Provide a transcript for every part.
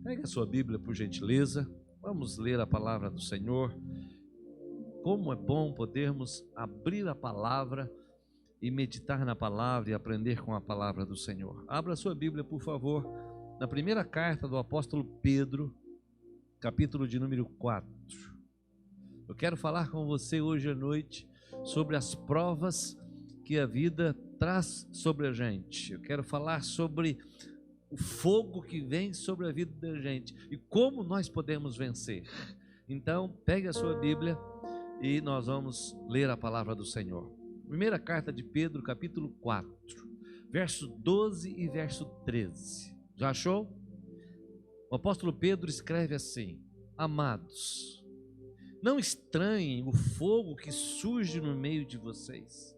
Pegue a sua Bíblia, por gentileza. Vamos ler a palavra do Senhor. Como é bom podermos abrir a palavra e meditar na palavra e aprender com a palavra do Senhor. Abra a sua Bíblia, por favor, na primeira carta do apóstolo Pedro, capítulo de número 4. Eu quero falar com você hoje à noite sobre as provas que a vida traz sobre a gente. Eu quero falar sobre o fogo que vem sobre a vida da gente e como nós podemos vencer. Então, pegue a sua Bíblia e nós vamos ler a palavra do Senhor. Primeira carta de Pedro, capítulo 4, verso 12 e verso 13. Já achou? O apóstolo Pedro escreve assim: Amados, não estranhem o fogo que surge no meio de vocês,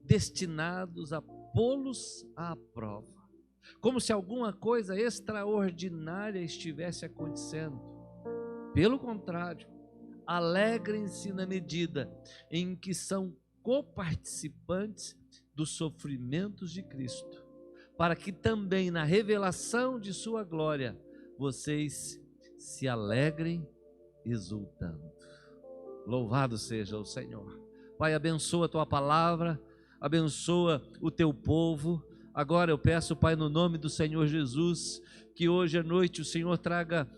destinados a pô-los à prova, como se alguma coisa extraordinária estivesse acontecendo. Pelo contrário, alegrem-se na medida em que são coparticipantes dos sofrimentos de Cristo, para que também na revelação de sua glória vocês se alegrem exultando. Louvado seja o Senhor. Pai, abençoa a tua palavra, abençoa o teu povo. Agora eu peço, Pai, no nome do Senhor Jesus, que hoje à noite o Senhor traga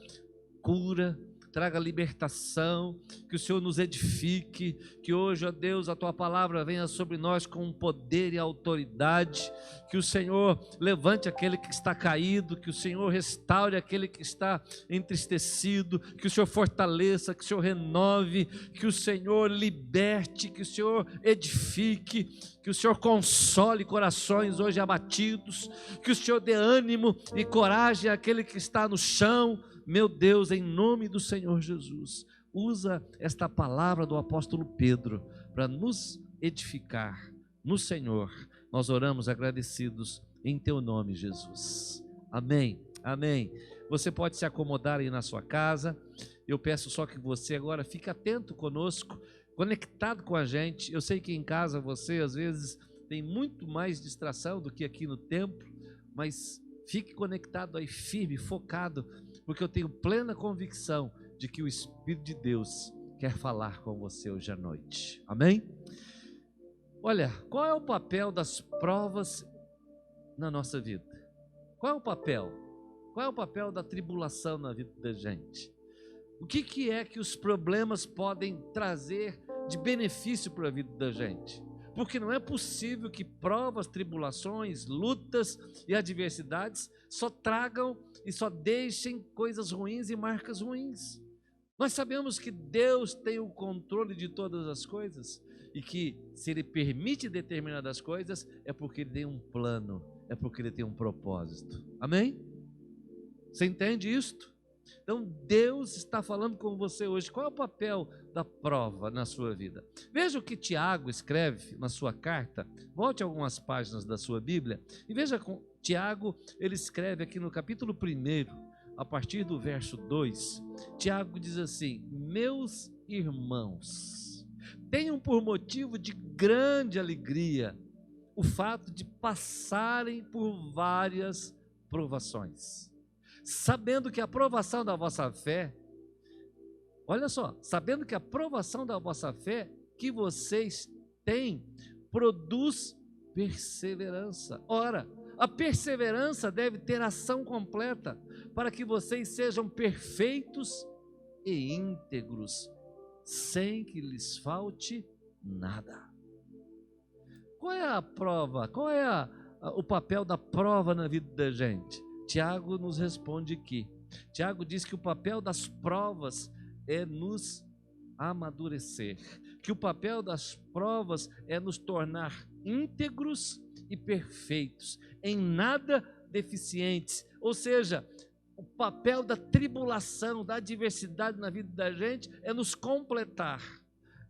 cura, traga libertação, que o Senhor nos edifique, que hoje, ó Deus, a tua palavra venha sobre nós com poder e autoridade, que o Senhor levante aquele que está caído, que o Senhor restaure aquele que está entristecido, que o Senhor fortaleça, que o Senhor renove, que o Senhor liberte, que o Senhor edifique, que o Senhor console corações hoje abatidos, que o Senhor dê ânimo e coragem àquele que está no chão. Meu Deus, em nome do Senhor Jesus, usa esta palavra do apóstolo Pedro para nos edificar no Senhor. Nós oramos agradecidos em teu nome, Jesus. Amém, amém. Você pode se acomodar aí na sua casa. Eu peço só que você agora fique atento conosco, conectado com a gente. Eu sei que em casa você às vezes tem muito mais distração do que aqui no templo, mas fique conectado aí, firme, focado, porque eu tenho plena convicção de que o Espírito de Deus quer falar com você hoje à noite. Amém? Olha, qual é o papel das provas na nossa vida? Qual é o papel? Qual é o papel da tribulação na vida da gente? O que é que os problemas podem trazer de benefício para a vida da gente? Porque não é possível que provas, tribulações, lutas e adversidades só tragam e só deixem coisas ruins e marcas ruins. Nós sabemos que Deus tem o controle de todas as coisas e que se Ele permite determinadas coisas é porque Ele tem um plano, é porque Ele tem um propósito. Amém? Você entende isto? Então Deus está falando com você hoje. Qual é o papel da prova na sua vida? Veja o que Tiago escreve na sua carta. Volte algumas páginas da sua Bíblia e veja com Tiago, ele escreve aqui no capítulo 1, a partir do verso 2. Tiago diz assim: Meus irmãos, tenham por motivo de grande alegria o fato de passarem por várias provações, sabendo que a provação da vossa fé, olha só, sabendo que a provação da vossa fé que vocês têm produz perseverança. Ora, a perseverança deve ter ação completa, para que vocês sejam perfeitos e íntegros, sem que lhes falte nada. Qual é a prova? Qual é o papel da prova na vida da gente? Tiago nos responde aqui. Tiago diz que o papel das provas é nos amadurecer, que o papel das provas é nos tornar íntegros e perfeitos, em nada deficientes. Ou seja, o papel da tribulação, da adversidade na vida da gente é nos completar,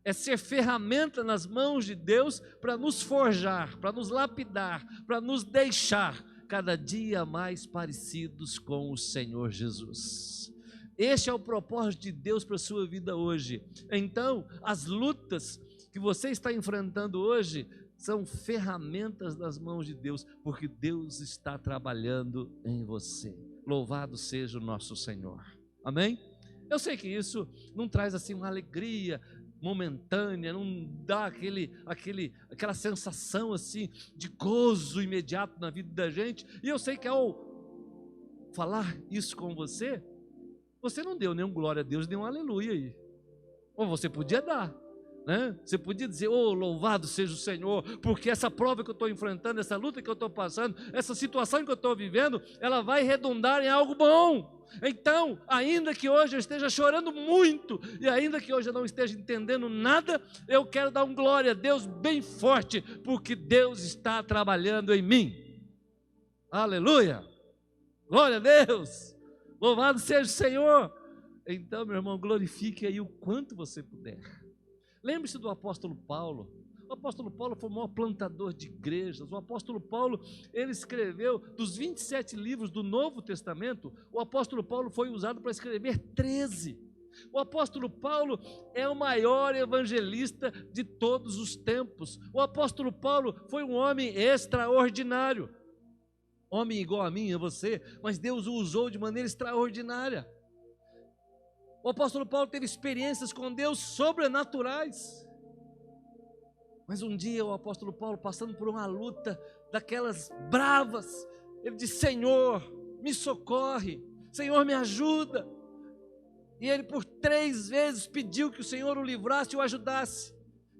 é ser ferramenta nas mãos de Deus para nos forjar, para nos lapidar, para nos deixar cada dia mais parecidos com o Senhor Jesus. Este é o propósito de Deus para a sua vida hoje. Então, as lutas que você está enfrentando hoje são ferramentas nas mãos de Deus, porque Deus está trabalhando em você. Louvado seja o nosso Senhor. Amém? Eu sei que isso não traz assim uma alegria momentânea, não dá aquela sensação assim de gozo imediato na vida da gente. E eu sei que ao falar isso com você, você não deu nenhum glória a Deus, nem um aleluia aí. Ou você podia dar, né? Você podia dizer, oh, louvado seja o Senhor, porque essa prova que eu estou enfrentando, essa luta que eu estou passando, essa situação que eu estou vivendo, ela vai redundar em algo bom. Então, ainda que hoje eu esteja chorando muito, e ainda que hoje eu não esteja entendendo nada, eu quero dar um glória a Deus bem forte, porque Deus está trabalhando em mim. Aleluia! Glória a Deus! Louvado seja o Senhor! Então, meu irmão, glorifique aí o quanto você puder. Lembre-se do apóstolo Paulo. O apóstolo Paulo foi o maior plantador de igrejas. O apóstolo Paulo, ele escreveu, dos 27 livros do Novo Testamento, o apóstolo Paulo foi usado para escrever 13. O apóstolo Paulo é o maior evangelista de todos os tempos. O apóstolo Paulo foi um homem extraordinário. Homem igual a mim, a você, mas Deus o usou de maneira extraordinária. O apóstolo Paulo teve experiências com Deus sobrenaturais. Mas um dia o apóstolo Paulo, passando por uma luta daquelas bravas, ele disse, Senhor, me socorre, Senhor, me ajuda. E ele por 3 vezes pediu que o Senhor o livrasse e o ajudasse.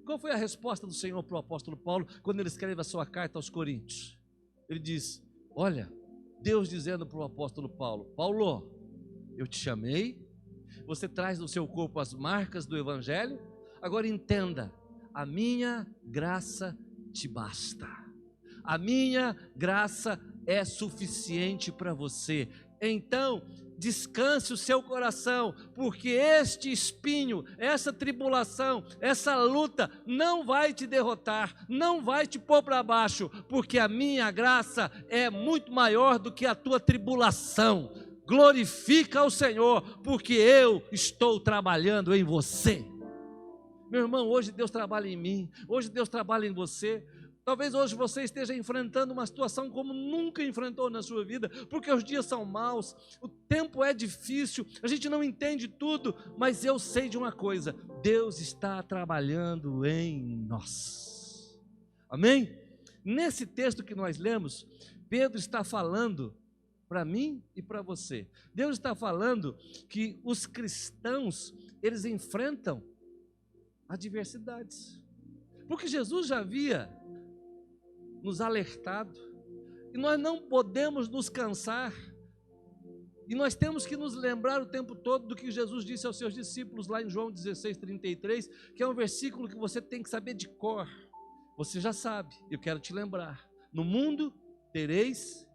Qual foi a resposta do Senhor para o apóstolo Paulo, quando ele escreve a sua carta aos Coríntios? Ele diz, olha, Deus dizendo para o apóstolo Paulo, Paulo, eu te chamei, você traz no seu corpo as marcas do Evangelho, agora entenda, a minha graça te basta. A minha graça é suficiente para você. Então, descanse o seu coração, porque este espinho, essa tribulação, essa luta não vai te derrotar, não vai te pôr para baixo, porque a minha graça é muito maior do que a tua tribulação. Glorifica ao Senhor, porque eu estou trabalhando em você. Meu irmão, hoje Deus trabalha em mim, hoje Deus trabalha em você. Talvez hoje você esteja enfrentando uma situação como nunca enfrentou na sua vida, porque os dias são maus, o tempo é difícil, a gente não entende tudo, mas eu sei de uma coisa, Deus está trabalhando em nós. Amém? Nesse texto que nós lemos, Pedro está falando para mim e para você. Deus está falando que os cristãos, eles enfrentam adversidades, porque Jesus já havia nos alertado, e nós não podemos nos cansar, e nós temos que nos lembrar o tempo todo do que Jesus disse aos seus discípulos lá em João 16:33, que é um versículo que você tem que saber de cor. Você já sabe, eu quero te lembrar, no mundo tereis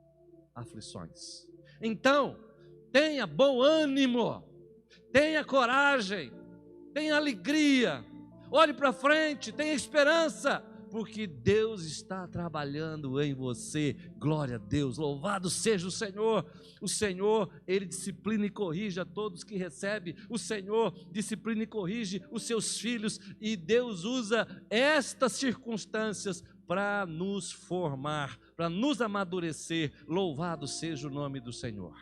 aflições. Então, tenha bom ânimo, tenha coragem, tenha alegria, olhe para frente, tenha esperança, porque Deus está trabalhando em você. Glória a Deus, louvado seja o Senhor. O Senhor, Ele disciplina e corrige a todos que recebe. O Senhor disciplina e corrige os seus filhos, e Deus usa estas circunstâncias para nos formar, para nos amadurecer. Louvado seja o nome do Senhor.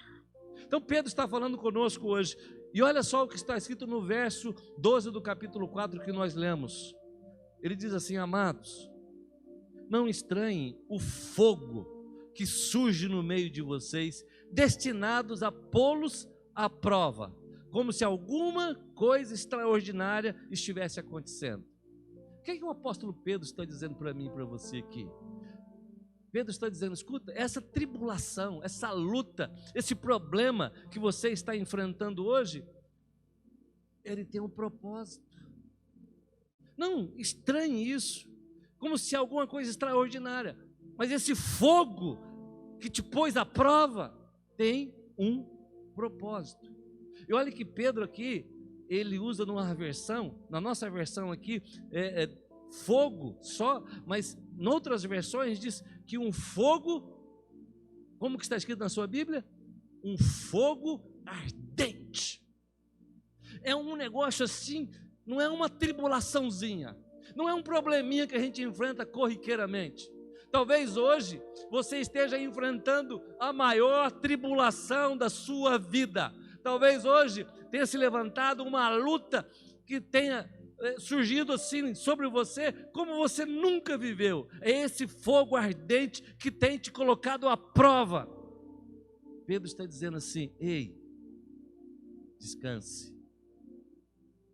Então Pedro está falando conosco hoje, e olha só o que está escrito no verso 12 do capítulo 4 que nós lemos. Ele diz assim, amados, não estranhem o fogo que surge no meio de vocês, destinados a pô-los à prova, como se alguma coisa extraordinária estivesse acontecendo. O que é que o apóstolo Pedro está dizendo para mim e para você aqui? Pedro está dizendo, escuta, essa tribulação, essa luta, esse problema que você está enfrentando hoje, ele tem um propósito. Não estranhe isso, como se alguma coisa extraordinária, mas esse fogo que te pôs à prova tem um propósito. E olha que Pedro aqui, ele usa numa versão, na nossa versão aqui, fogo só, mas em outras versões diz que um fogo, como que está escrito na sua Bíblia? Um fogo ardente. É um negócio assim, não é uma tribulaçãozinha, não é um probleminha que a gente enfrenta corriqueiramente. Talvez hoje você esteja enfrentando a maior tribulação da sua vida. Talvez hoje tenha se levantado uma luta que tenha surgido assim sobre você, como você nunca viveu. É esse fogo ardente que tem te colocado à prova. Pedro está dizendo assim: ei, descanse.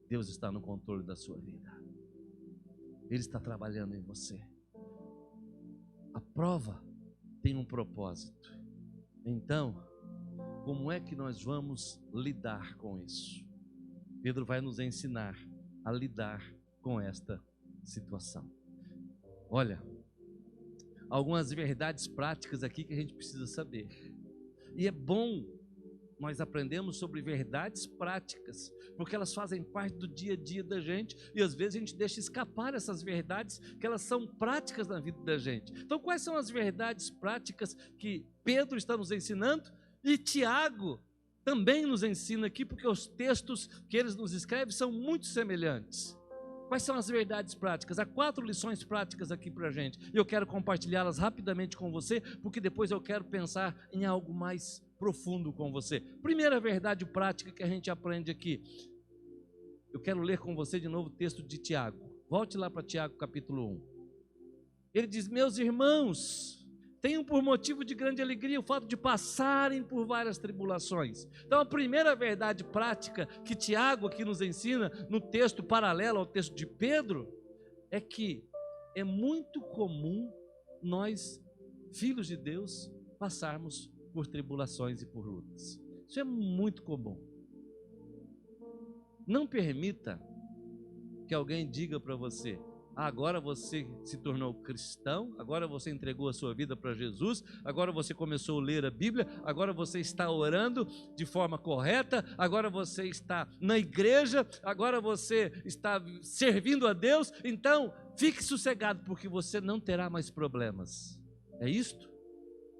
Deus está no controle da sua vida. Ele está trabalhando em você. A prova tem um propósito. Então, como é que nós vamos lidar com isso? Pedro vai nos ensinar a lidar com esta situação. Olha, algumas verdades práticas aqui que a gente precisa saber. E é bom nós aprendemos sobre verdades práticas, porque elas fazem parte do dia a dia da gente, e às vezes a gente deixa escapar essas verdades, que elas são práticas na vida da gente. Então, quais são as verdades práticas que Pedro está nos ensinando? E Tiago também nos ensina aqui, porque os textos que eles nos escrevem são muito semelhantes. Quais são as verdades práticas? Há 4 lições práticas aqui para a gente, e eu quero compartilhá-las rapidamente com você, porque depois eu quero pensar em algo mais profundo com você. Primeira verdade prática que a gente aprende aqui. Eu quero ler com você de novo o texto de Tiago. Volte lá para Tiago capítulo 1. Ele diz: meus irmãos, tenham por motivo de grande alegria o fato de passarem por várias tribulações. Então a primeira verdade prática que Tiago aqui nos ensina, no texto paralelo ao texto de Pedro, é que é muito comum nós, filhos de Deus, passarmos por tribulações e por lutas. Isso é muito comum. Não permita que alguém diga para você: agora você se tornou cristão, agora você entregou a sua vida para Jesus, agora você começou a ler a Bíblia, agora você está orando de forma correta, agora você está na igreja, agora você está servindo a Deus, então fique sossegado, porque você não terá mais problemas. É isto?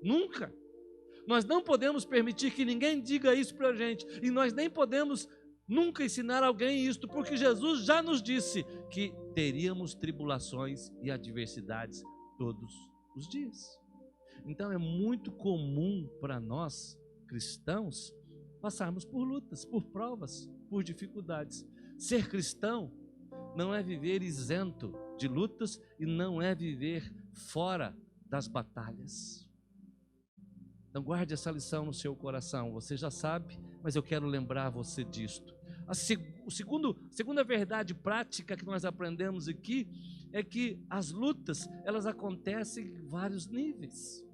Nunca. Nós não podemos permitir que ninguém diga isso para a gente, e nós nem podemos nunca ensinar alguém isto, porque Jesus já nos disse que teríamos tribulações e adversidades todos os dias. Então é muito comum para nós, cristãos, passarmos por lutas, por provas, por dificuldades. Ser cristão não é viver isento de lutas e não é viver fora das batalhas. Então guarde essa lição no seu coração. Você já sabe, mas eu quero lembrar você disto. A segunda verdade prática que nós aprendemos aqui é que as lutas, elas acontecem em vários níveis.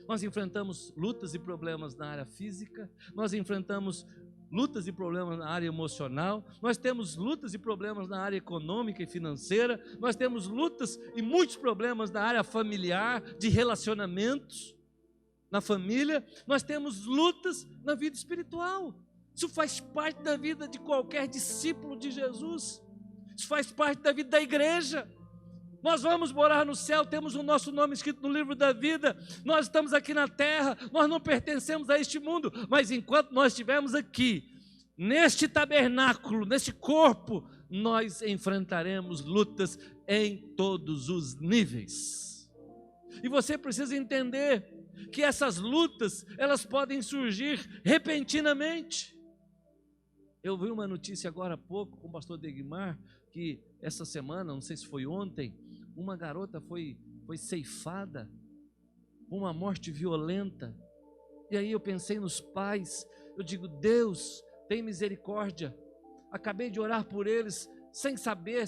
Nós enfrentamos lutas e problemas na área física, nós enfrentamos lutas e problemas na área emocional, nós temos lutas e problemas na área econômica e financeira, nós temos lutas e muitos problemas na área familiar, de relacionamentos, na família, nós temos lutas na vida espiritual. Isso faz parte da vida de qualquer discípulo de Jesus, isso faz parte da vida da igreja. Nós vamos morar no céu, temos o nosso nome escrito no livro da vida, nós estamos aqui na terra, nós não pertencemos a este mundo, mas enquanto nós estivermos aqui, neste tabernáculo, neste corpo, nós enfrentaremos lutas em todos os níveis. E você precisa entender que essas lutas, elas podem surgir repentinamente. Eu vi uma notícia agora há pouco com o pastor Degmar, que essa semana, não sei se foi ontem, uma garota foi ceifada, uma morte violenta. E aí eu pensei nos pais, eu digo: Deus, tem misericórdia. Acabei de orar por eles, sem saber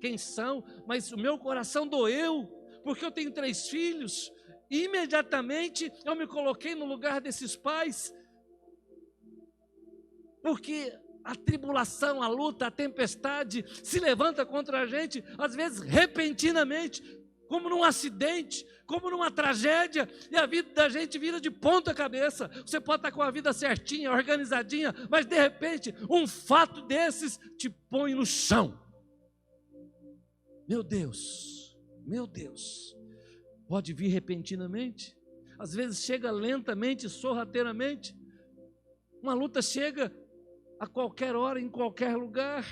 quem são, mas o meu coração doeu, porque eu tenho 3 filhos. E imediatamente eu me coloquei no lugar desses pais, porque a tribulação, a luta, a tempestade se levanta contra a gente, às vezes repentinamente, como num acidente, como numa tragédia, e a vida da gente vira de ponta cabeça. Você pode estar com a vida certinha, organizadinha, mas de repente um fato desses te põe no chão. Meu Deus, pode vir repentinamente, às vezes chega lentamente, sorrateiramente. Uma luta chega a qualquer hora, em qualquer lugar.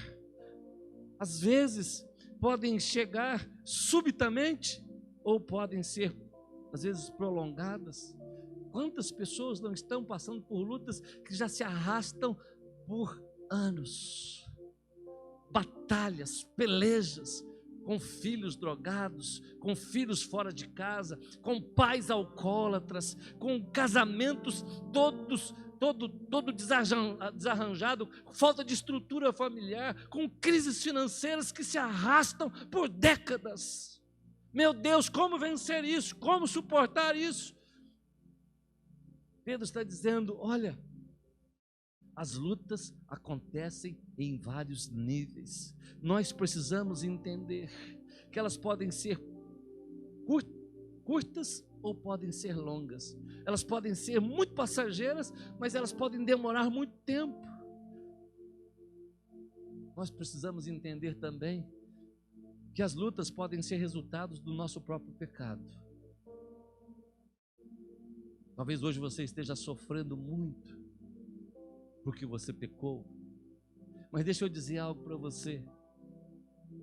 Às vezes podem chegar subitamente, ou podem ser, às vezes, prolongadas. Quantas pessoas não estão passando por lutas que já se arrastam por anos? Batalhas, pelejas, com filhos drogados, com filhos fora de casa, com pais alcoólatras, com casamentos todo desarranjado, falta de estrutura familiar, com crises financeiras que se arrastam por décadas. Meu Deus, como vencer isso? Como suportar isso? Pedro está dizendo, olha, as lutas acontecem em vários níveis. Nós precisamos entender que elas podem ser curtas ou podem ser longas. Elas podem ser muito passageiras, mas elas podem demorar muito tempo. Nós precisamos entender também que as lutas podem ser resultados do nosso próprio pecado. Talvez hoje você esteja sofrendo muito porque você pecou. Mas deixa eu dizer algo para você.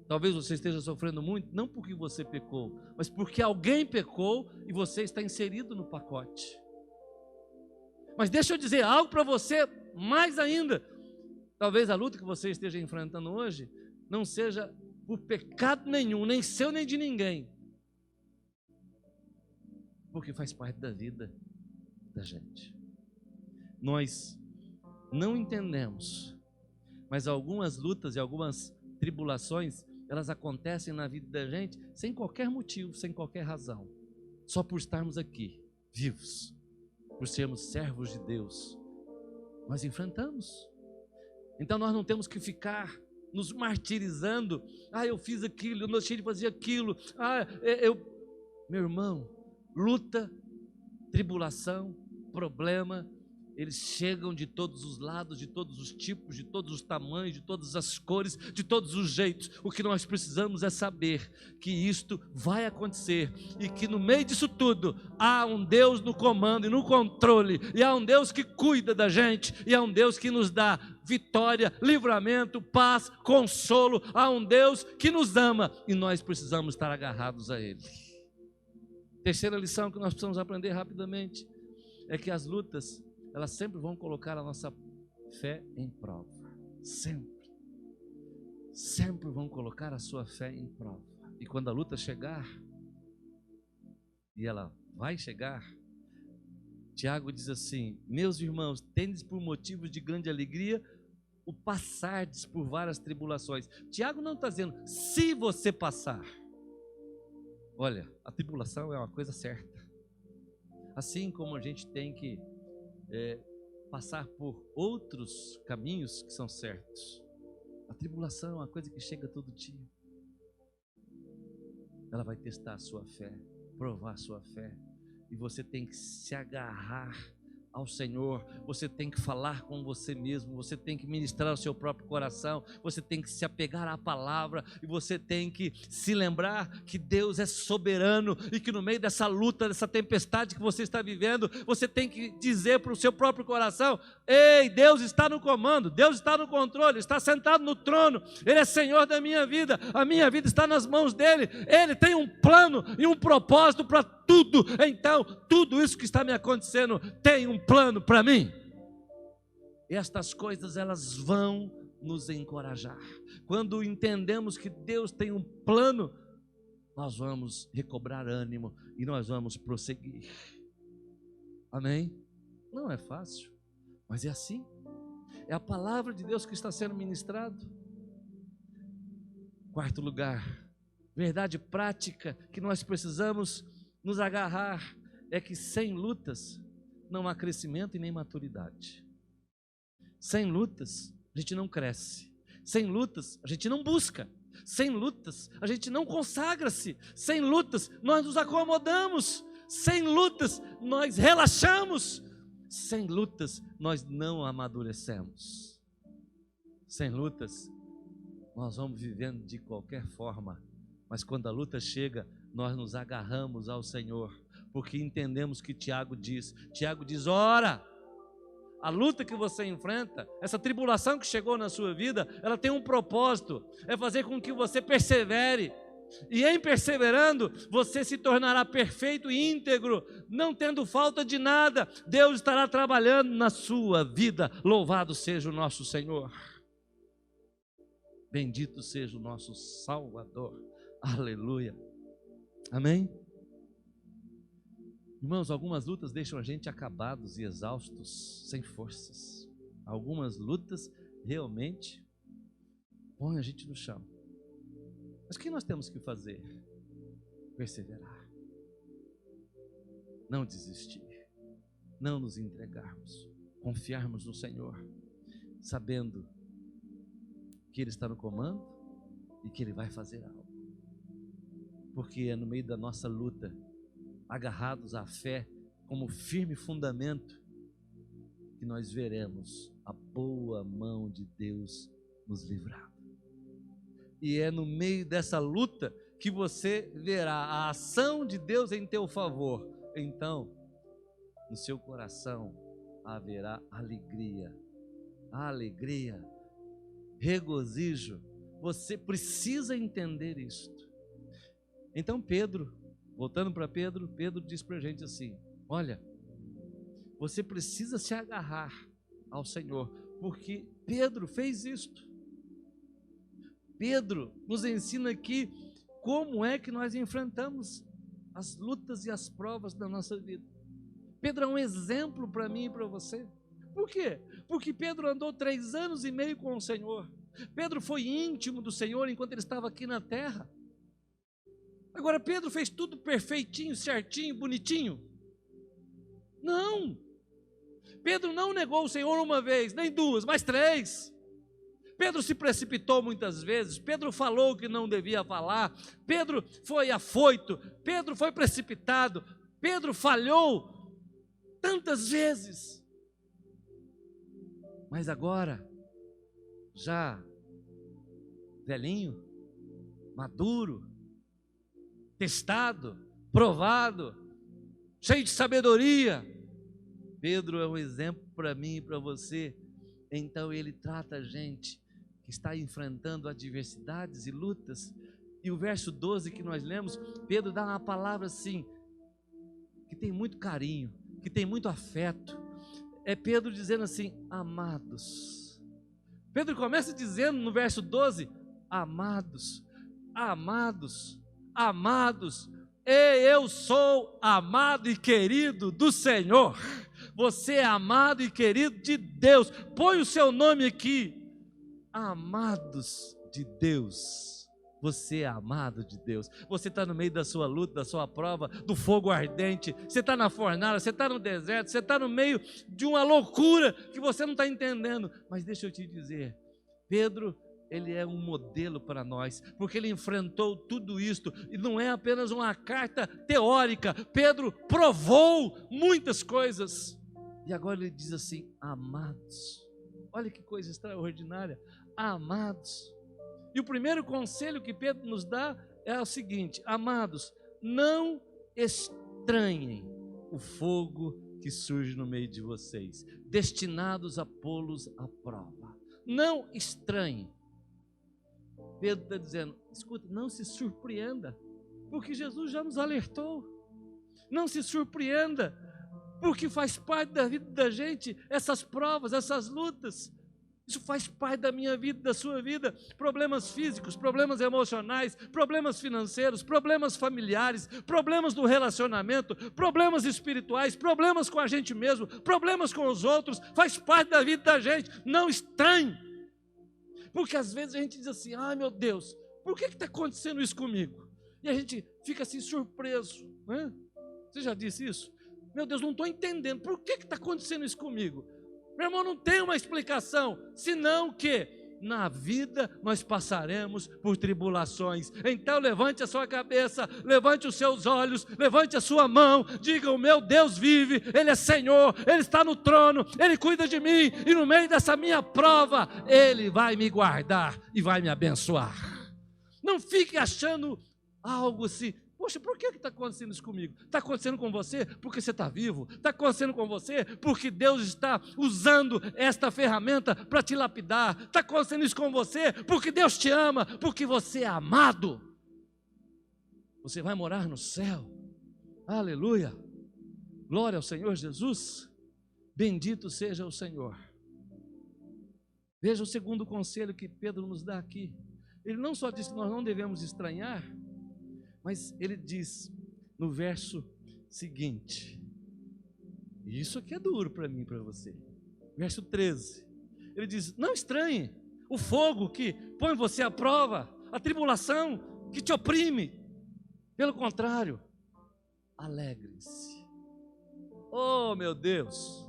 Talvez você esteja sofrendo muito, não porque você pecou, mas porque alguém pecou e você está inserido no pacote. Mas deixa eu dizer algo para você mais ainda. Talvez a luta que você esteja enfrentando hoje não seja por pecado nenhum, nem seu nem de ninguém, porque faz parte da vida da gente. Nós não entendemos, mas algumas lutas e algumas tribulações, elas acontecem na vida da gente sem qualquer motivo, sem qualquer razão, só por estarmos aqui, vivos, por sermos servos de Deus, nós enfrentamos. Então nós não temos que ficar nos martirizando, eu fiz aquilo, eu não deixei de fazer aquilo, meu irmão, luta, tribulação, problema, eles chegam de todos os lados, de todos os tipos, de todos os tamanhos, de todas as cores, de todos os jeitos. O que nós precisamos é saber que isto vai acontecer e que no meio disso tudo há um Deus no comando e no controle, e há um Deus que cuida da gente, e há um Deus que nos dá vitória, livramento, paz, consolo. Há um Deus que nos ama e nós precisamos estar agarrados a Ele. Terceira lição que nós precisamos aprender rapidamente é que as lutas, elas sempre vão colocar a nossa fé em prova. Sempre vão colocar a sua fé em prova. E quando a luta chegar, e ela vai chegar, Tiago diz assim: meus irmãos, tendes por motivos de grande alegria o passardes por várias tribulações. Tiago não está dizendo se você passar. Olha, a tribulação é uma coisa certa. Assim como a gente tem que passar por outros caminhos que são certos, a tribulação é uma coisa que chega todo dia. Ela vai testar a sua fé, provar a sua fé, e você tem que se agarrar ao Senhor, você tem que falar com você mesmo, você tem que ministrar o seu próprio coração, você tem que se apegar à palavra, e você tem que se lembrar que Deus é soberano, e que no meio dessa luta, dessa tempestade que você está vivendo, você tem que dizer para o seu próprio coração: ei, Deus está no comando, Deus está no controle, está sentado no trono, Ele é Senhor da minha vida, a minha vida está nas mãos dEle, Ele tem um plano e um propósito para tudo. Então tudo isso que está me acontecendo tem um plano para mim. Estas coisas, elas vão nos encorajar. Quando entendemos que Deus tem um plano, nós vamos recobrar ânimo e nós vamos prosseguir. Amém? Não é fácil, mas é assim. É a palavra de Deus que está sendo ministrado. Quarto lugar, verdade prática que nós precisamos nos agarrar é que sem lutas não há crescimento e nem maturidade. Sem lutas a gente não cresce. Sem lutas a gente não busca. Sem lutas a gente não consagra-se. Sem lutas nós nos acomodamos. Sem lutas nós relaxamos. Sem lutas nós não amadurecemos. Sem lutas nós vamos vivendo de qualquer forma, mas quando a luta chega, nós nos agarramos ao Senhor, porque entendemos que Tiago diz, ora, a luta que você enfrenta, essa tribulação que chegou na sua vida, ela tem um propósito, é fazer com que você persevere, E em perseverando, você se tornará perfeito e íntegro, não tendo falta de nada. Deus estará trabalhando na sua vida. Louvado seja o nosso Senhor. Bendito seja o nosso Salvador. Aleluia. Amém? Irmãos, algumas lutas deixam a gente acabados e exaustos, sem forças. Algumas lutas realmente põem a gente no chão. Mas o que nós temos que fazer? Perseverar. Não desistir. Não nos entregarmos. Confiarmos no Senhor, sabendo que Ele está no comando e que Ele vai fazer algo. Porque é no meio da nossa luta, agarrados à fé como firme fundamento, que nós veremos a boa mão de Deus nos livrar. E é no meio dessa luta que você verá a ação de Deus em teu favor. Então, no seu coração haverá alegria, regozijo. Você precisa entender isto. Então Pedro, voltando para Pedro, Pedro diz para a gente assim: olha, você precisa se agarrar ao Senhor, porque Pedro fez isto. Pedro nos ensina aqui como é que nós enfrentamos as lutas e as provas da nossa vida. Pedro é um exemplo para mim e para você. Por quê? Porque Pedro andou 3 anos e meio com o Senhor. Pedro foi íntimo do Senhor enquanto ele estava aqui na terra. Agora Pedro fez tudo perfeitinho, certinho, bonitinho? Não. Pedro não negou o Senhor uma vez, nem 2, mas 3. Pedro se precipitou muitas vezes, Pedro falou o que não devia falar, Pedro foi afoito, Pedro foi precipitado, Pedro falhou tantas vezes. Mas agora, já velhinho, maduro, testado, provado, cheio de sabedoria, Pedro é um exemplo para mim e para você. Então ele trata a gente que está enfrentando adversidades e lutas. E o verso 12 que nós lemos, Pedro dá uma palavra assim, que tem muito carinho, que tem muito afeto. É Pedro dizendo assim: amados. Pedro começa dizendo no verso 12: amados, amados, amados. E eu sou amado e querido do Senhor. Você é amado e querido de Deus. Põe o seu nome aqui. Amados de Deus. Você é amado de Deus. Você está no meio da sua luta, da sua prova, do fogo ardente. Você está na fornalha, você está no deserto, você está no meio de uma loucura que você não está entendendo. Mas deixa eu te dizer, Pedro, ele é um modelo para nós, porque ele enfrentou tudo isto, e não é apenas uma carta teórica. Pedro provou muitas coisas, e agora ele diz assim: amados. Olha que coisa extraordinária, amados. E o primeiro conselho que Pedro nos dá é o seguinte: amados, não estranhem o fogo que surge no meio de vocês, destinados a pô-los à prova. Não estranhem. Pedro está dizendo: escuta, não se surpreenda, porque Jesus já nos alertou. Não se surpreenda, porque faz parte da vida da gente essas provas, essas lutas. Isso faz parte da minha vida, da sua vida. Problemas físicos, problemas emocionais, problemas financeiros, problemas familiares, problemas do relacionamento, problemas espirituais, problemas com a gente mesmo, problemas com os outros, faz parte da vida da gente. Não estranhe, porque às vezes a gente diz assim: ai meu Deus, por que está acontecendo isso comigo? E a gente fica assim surpreso, né? Você já disse isso? Meu Deus, não estou entendendo, por que está acontecendo isso comigo? Meu irmão, não tem uma explicação, senão que na vida nós passaremos por tribulações. Então levante a sua cabeça, levante os seus olhos, levante a sua mão, diga: o meu Deus vive, Ele é Senhor, Ele está no trono, Ele cuida de mim, e no meio dessa minha prova, Ele vai me guardar e vai me abençoar. Não fique achando algo assim: poxa, por que está acontecendo isso comigo? Está acontecendo com você porque você está vivo. Está acontecendo com você porque Deus está usando esta ferramenta para te lapidar. Está acontecendo isso com você porque Deus te ama, porque você é amado. você vai morar no céu. Aleluia, glória ao Senhor Jesus, bendito seja o Senhor. Veja o segundo conselho que Pedro nos dá aqui. Ele não só diz que nós não devemos estranhar, mas ele diz no verso seguinte, e isso aqui é duro para mim e para você, verso 13, ele diz: não estranhe o fogo que põe você à prova, a tribulação que te oprime, pelo contrário, alegrem-se. Oh meu Deus,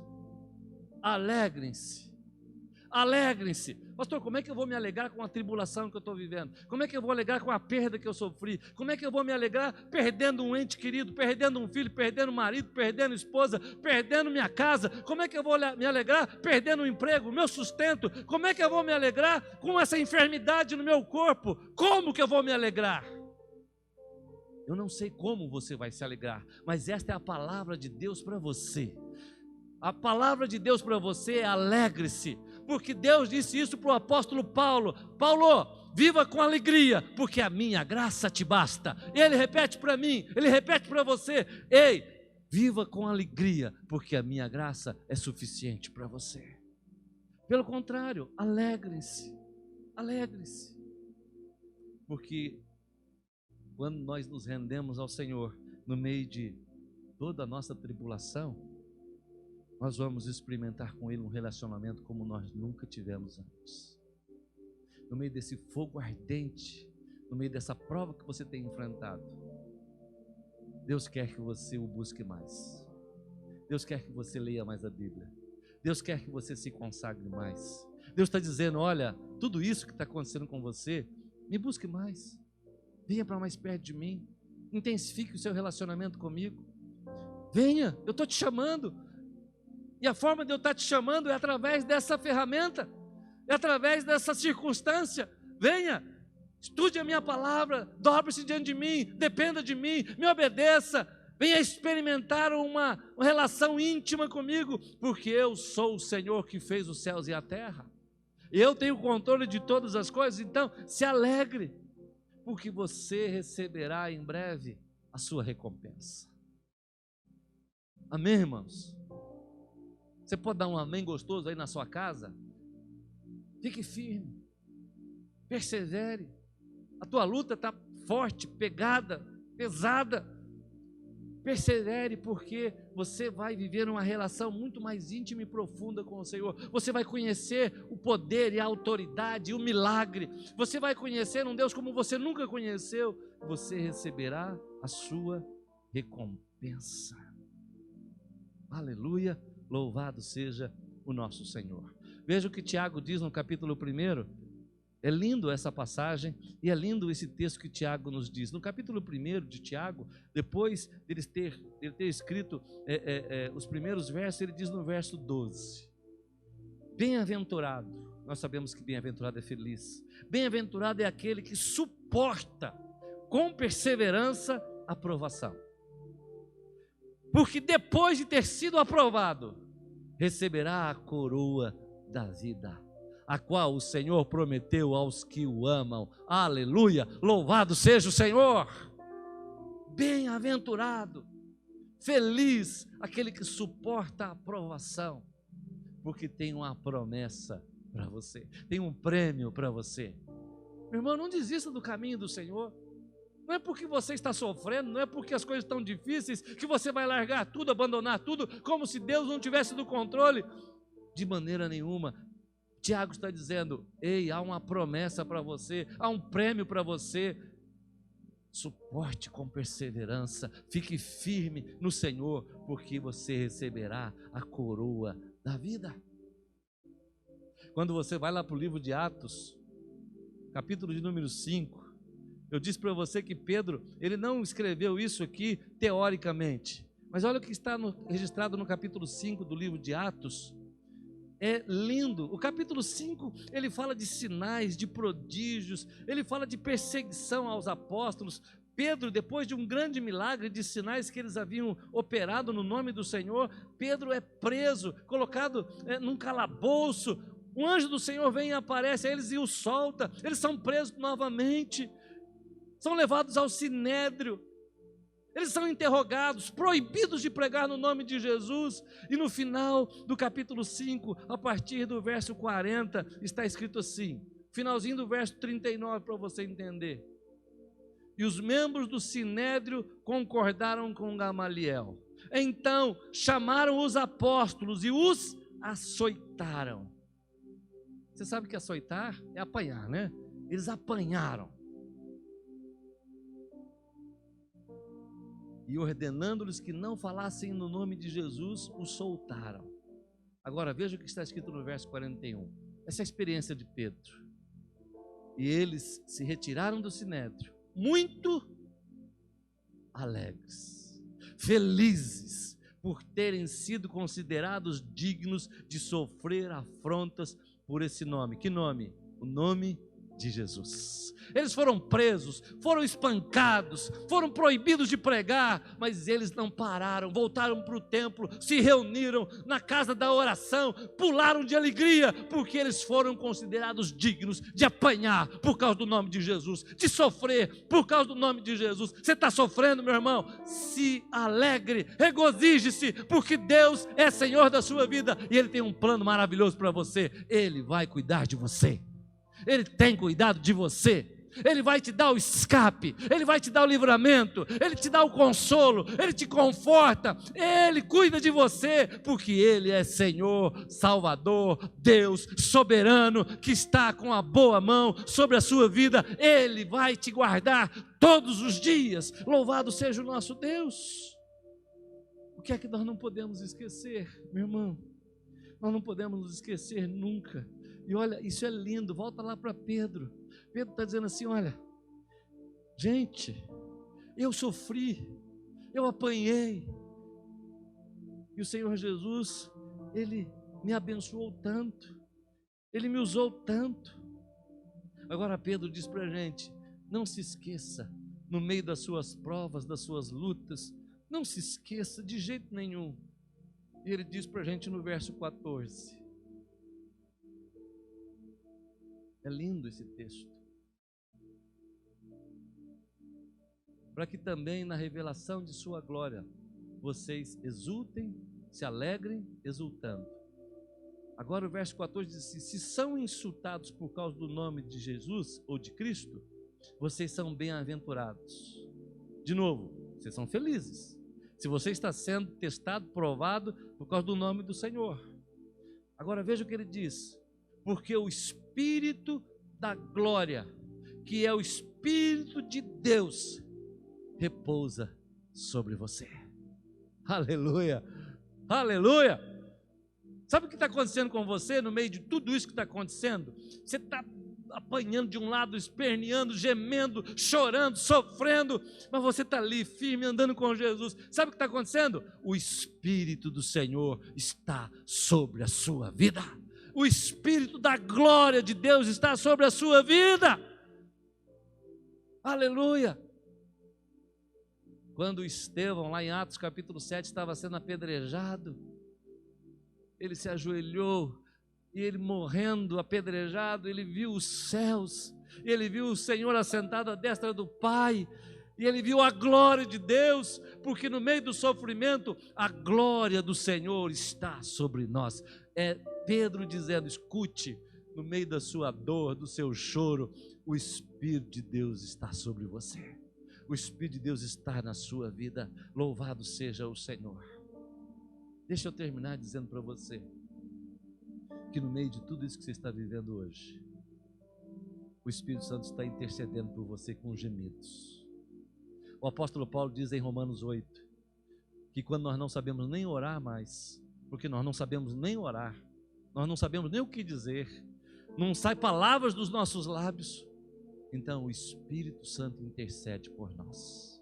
alegrem-se. Alegrem-se. Pastor, como é que eu vou me alegrar com a tribulação que eu estou vivendo? Como é que eu vou alegrar com a perda que eu sofri? Como é que eu vou me alegrar perdendo um ente querido, perdendo um filho, perdendo um marido, perdendo esposa, perdendo minha casa? Como é que eu vou me alegrar perdendo o emprego, meu sustento? Como é que eu vou me alegrar com essa enfermidade no meu corpo? Como que eu vou me alegrar? Eu não sei como você vai se alegrar, mas esta é a palavra de Deus para você. A palavra de Deus para você é: alegre-se, porque Deus disse isso para o apóstolo Paulo: Paulo, viva com alegria, porque a minha graça te basta. E ele repete para mim, ele repete para você: ei, viva com alegria, porque a minha graça é suficiente para você. Pelo contrário, alegre-se, alegre-se, porque quando nós nos rendemos ao Senhor no meio de toda a nossa tribulação, nós vamos experimentar com Ele um relacionamento como nós nunca tivemos antes. No meio desse fogo ardente, no meio dessa prova que você tem enfrentado, Deus quer que você o busque mais. Deus quer que você leia mais a Bíblia. Deus quer que você se consagre mais. Deus está dizendo: olha, tudo isso que está acontecendo com você, me busque mais. Venha para mais perto de mim. Intensifique o seu relacionamento comigo. Venha, eu estou te chamando. E a forma de eu estar te chamando é através dessa ferramenta, é através dessa circunstância. Venha, estude a minha palavra, dobre-se diante de mim, dependa de mim, me obedeça. Venha experimentar uma relação íntima comigo, porque eu sou o Senhor que fez os céus e a terra. Eu tenho o controle de todas as coisas. Então, se alegre, porque você receberá em breve a sua recompensa. Amém, irmãos? Você pode dar um amém gostoso aí na sua casa? Fique firme, persevere. A tua luta está forte, pegada, pesada. Persevere, porque você vai viver uma relação muito mais íntima e profunda com o Senhor. Você vai conhecer o poder e a autoridade e o milagre. Você vai conhecer um Deus como você nunca conheceu. Você receberá a sua recompensa. Aleluia. Louvado seja o nosso Senhor. Veja o que Tiago diz no capítulo 1. É lindo essa passagem e é lindo esse texto que Tiago nos diz. No capítulo 1 de Tiago, depois de ele ter escrito os primeiros versos, ele diz no verso 12: bem-aventurado, nós sabemos que bem-aventurado é feliz. Bem-aventurado é aquele que suporta com perseverança a provação. Porque depois de ter sido aprovado, receberá a coroa da vida, a qual o Senhor prometeu aos que o amam. Aleluia, louvado seja o Senhor. Bem-aventurado, feliz aquele que suporta a aprovação, porque tem uma promessa para você, tem um prêmio para você. Meu irmão, não desista do caminho do Senhor. Não é porque você está sofrendo, não é porque as coisas estão difíceis que você vai largar tudo, abandonar tudo, como se Deus não tivesse no controle. De maneira nenhuma. Tiago está dizendo: ei, há uma promessa para você, há um prêmio para você. Suporte com perseverança, fique firme no Senhor, porque você receberá a coroa da vida. Quando você vai lá para o livro de Atos, capítulo de número 5, eu disse para você que Pedro, ele não escreveu isso aqui teoricamente, mas olha o que está registrado no capítulo 5 do livro de Atos. É lindo. O capítulo 5, ele fala de sinais, de prodígios, ele fala de perseguição aos apóstolos. Pedro, depois de um grande milagre de sinais que eles haviam operado no nome do Senhor, Pedro é preso, colocado num calabouço. O anjo do Senhor vem e aparece a eles e os solta. Eles são presos novamente, são levados ao sinédrio, Eles são interrogados, proibidos de pregar no nome de Jesus. E no final do capítulo 5, a partir do verso 40, está escrito assim, finalzinho do verso 39 para você entender. E os membros do Sinédrio concordaram com Gamaliel. Então chamaram os apóstolos e os açoitaram. Você sabe que açoitar é apanhar, né? Eles apanharam. E ordenando-lhes que não falassem no nome de Jesus, os soltaram. Agora veja o que está escrito no verso 41. Essa é a experiência de Pedro. E eles se retiraram do Sinédrio, muito alegres, felizes por terem sido considerados dignos de sofrer afrontas por esse nome. Que nome? O nome de Jesus. Eles foram presos, foram espancados, foram proibidos de pregar, mas eles não pararam, voltaram para o templo, se reuniram na casa da oração, pularam de alegria, porque eles foram considerados dignos de apanhar por causa do nome de Jesus, de sofrer por causa do nome de Jesus. Você está sofrendo, meu irmão? Se alegre, regozije-se, porque Deus é Senhor da sua vida e Ele tem um plano maravilhoso para você. Ele vai cuidar de você. Ele tem cuidado de você. Ele vai te dar o escape, Ele vai te dar o livramento, Ele te dá o consolo, Ele te conforta, Ele cuida de você, porque Ele é Senhor, Salvador, Deus soberano, que está com a boa mão sobre a sua vida. Ele vai te guardar todos os dias. Louvado seja o nosso Deus. O que é que nós não podemos esquecer, meu irmão? Nós não podemos nos esquecer nunca. E olha, isso é lindo, volta lá para Pedro. Pedro está dizendo assim, olha, gente, eu sofri, eu apanhei, e o Senhor Jesus, Ele me abençoou tanto, Ele me usou tanto. Agora Pedro diz para a gente, não se esqueça, no meio das suas provas, das suas lutas, não se esqueça de jeito nenhum. E ele diz para a gente no verso 14, é lindo esse texto. Para que também na revelação de sua glória vocês exultem, se alegrem, exultando. Agora o verso 14 diz assim, se são insultados por causa do nome de Jesus ou de Cristo, vocês são bem-aventurados. De novo, vocês são felizes. Se você está sendo testado, provado por causa do nome do Senhor. Agora veja o que ele diz, porque o Espírito da glória, que é o Espírito de Deus, repousa sobre você. Aleluia, aleluia. Sabe o que está acontecendo com você no meio de tudo isso que está acontecendo? Você está apanhando de um lado, esperneando, gemendo, chorando, sofrendo, mas você está ali firme, andando com Jesus. Sabe o que está acontecendo? O Espírito do Senhor está sobre a sua vida. O Espírito da glória de Deus está sobre a sua vida. Aleluia. Quando Estevão, lá em Atos capítulo 7, estava sendo apedrejado, ele se ajoelhou, e ele morrendo, apedrejado, ele viu os céus, ele viu o Senhor assentado à destra do Pai, e ele viu a glória de Deus, porque no meio do sofrimento, a glória do Senhor está sobre nós. É Pedro dizendo, escute, no meio da sua dor, do seu choro, o Espírito de Deus está sobre você. O Espírito de Deus está na sua vida, louvado seja o Senhor. Deixa eu terminar dizendo para você, que no meio de tudo isso que você está vivendo hoje, o Espírito Santo está intercedendo por você com gemidos. O apóstolo Paulo diz em Romanos 8, que quando nós não sabemos nem orar mais, porque nós não sabemos nem orar, nós não sabemos nem o que dizer, não sai palavras dos nossos lábios, então o Espírito Santo intercede por nós.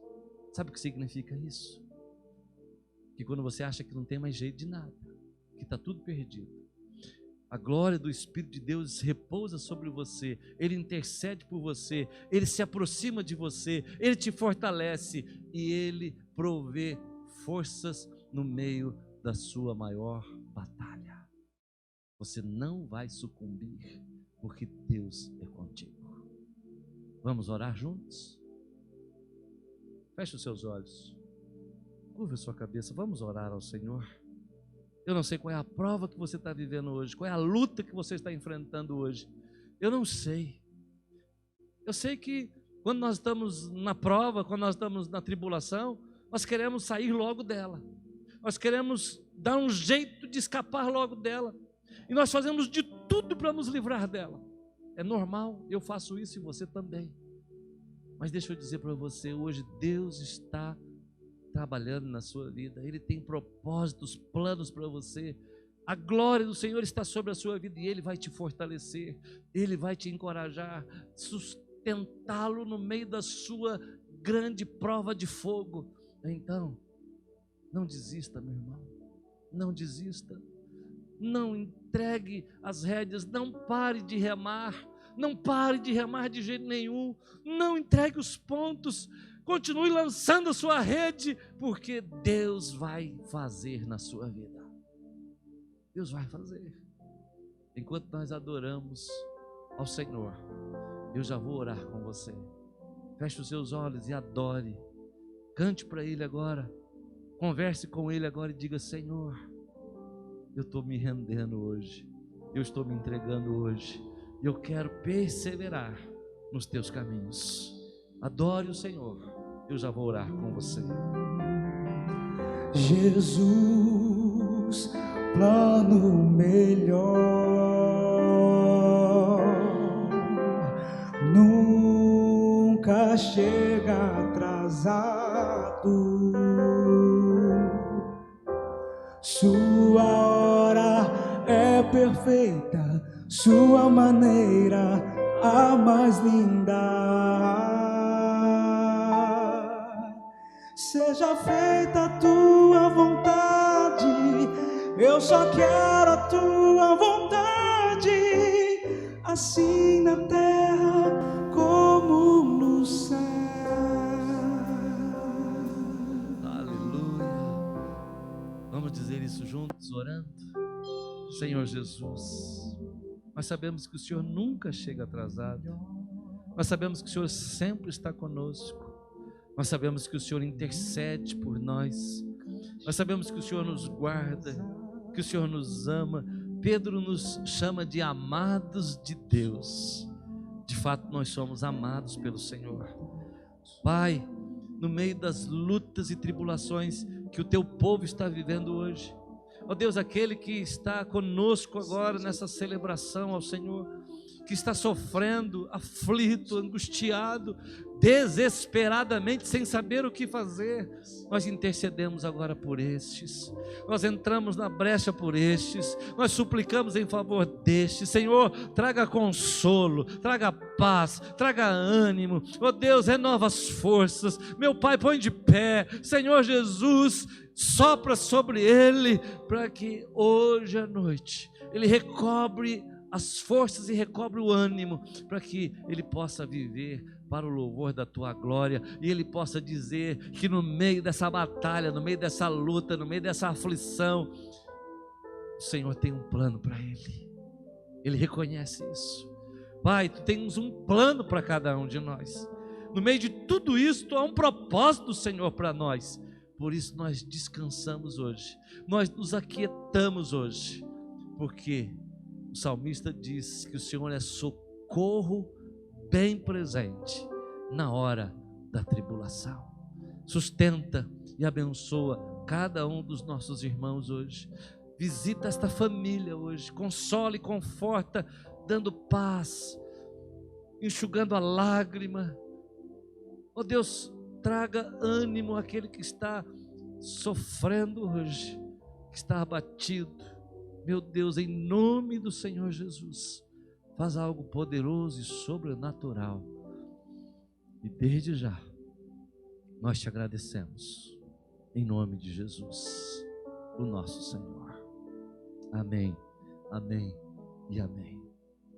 Sabe o que significa isso? Que quando você acha que não tem mais jeito de nada, que está tudo perdido, a glória do Espírito de Deus repousa sobre você, Ele intercede por você, Ele se aproxima de você, Ele te fortalece e Ele provê forças no meio da sua maior batalha. Você não vai sucumbir, porque Deus é contigo. Vamos orar juntos? Feche os seus olhos. Curva a sua cabeça, vamos orar ao Senhor. Eu não sei qual é a prova que você está vivendo hoje, qual é a luta que você está enfrentando hoje. Eu não sei. Eu sei que quando nós estamos na prova, quando nós estamos na tribulação, nós queremos sair logo dela. Nós queremos dar um jeito de escapar logo dela. E nós fazemos de tudo para nos livrar dela. É normal, eu faço isso e você também. Mas deixa eu dizer para você, hoje Deus está trabalhando na sua vida. Ele tem propósitos, planos para você. A glória do Senhor está sobre a sua vida e Ele vai te fortalecer. Ele vai te encorajar, sustentá-lo no meio da sua grande prova de fogo. Então, não desista, meu irmão. Não desista. Não entregue as rédeas. Não pare de remar. Não pare de remar de jeito nenhum. Não entregue os pontos. Continue lançando a sua rede, porque Deus vai fazer na sua vida. Deus vai fazer. Enquanto nós adoramos ao Senhor, eu já vou orar com você. Feche os seus olhos e adore. Cante para Ele agora. Converse com Ele agora e diga: Senhor, eu estou me rendendo hoje. Eu estou me entregando hoje. Eu quero perseverar nos teus caminhos. Adore o Senhor. Eu já vou orar com você. Jesus, plano melhor, nunca chega atrasado. Sua hora é perfeita, sua maneira a mais linda. Seja feita a tua vontade, eu só quero a tua vontade, assim na terra como no céu. Aleluia. Vamos dizer isso juntos, orando. Senhor Jesus, nós sabemos que o Senhor nunca chega atrasado. Nós sabemos que o Senhor sempre está conosco. Nós sabemos que o Senhor intercede por nós. Nós sabemos que o Senhor nos guarda, que o Senhor nos ama. Pedro nos chama de amados de Deus. De fato, nós somos amados pelo Senhor. Pai, no meio das lutas e tribulações que o teu povo está vivendo hoje, ó Deus, aquele que está conosco agora nessa celebração ao Senhor, que está sofrendo, aflito, angustiado, desesperadamente, sem saber o que fazer, nós intercedemos agora por estes, nós entramos na brecha por estes, nós suplicamos em favor destes. Senhor, traga consolo, traga paz, traga ânimo, ó Deus, renova as forças. Meu Pai, põe de pé, Senhor Jesus, sopra sobre ele, para que hoje à noite ele recobre as forças e recobre o ânimo, para que ele possa viver para o louvor da tua glória, e ele possa dizer que no meio dessa batalha, no meio dessa luta, no meio dessa aflição, o Senhor tem um plano para ele reconhece isso. Pai, tu tens um plano para cada um de nós, no meio de tudo isso, tu há um propósito do Senhor para nós. Por isso nós descansamos hoje, nós nos aquietamos hoje, porque o salmista diz que o Senhor é socorro bem presente na hora da tribulação. Sustenta e abençoa cada um dos nossos irmãos hoje. Visita esta família hoje, consola e conforta, dando paz, enxugando a lágrima. Ó Deus, traga ânimo àquele que está sofrendo hoje, que está abatido. Meu Deus, em nome do Senhor Jesus, faz algo poderoso e sobrenatural. E desde já, nós te agradecemos, em nome de Jesus, o nosso Senhor. Amém, amém e amém.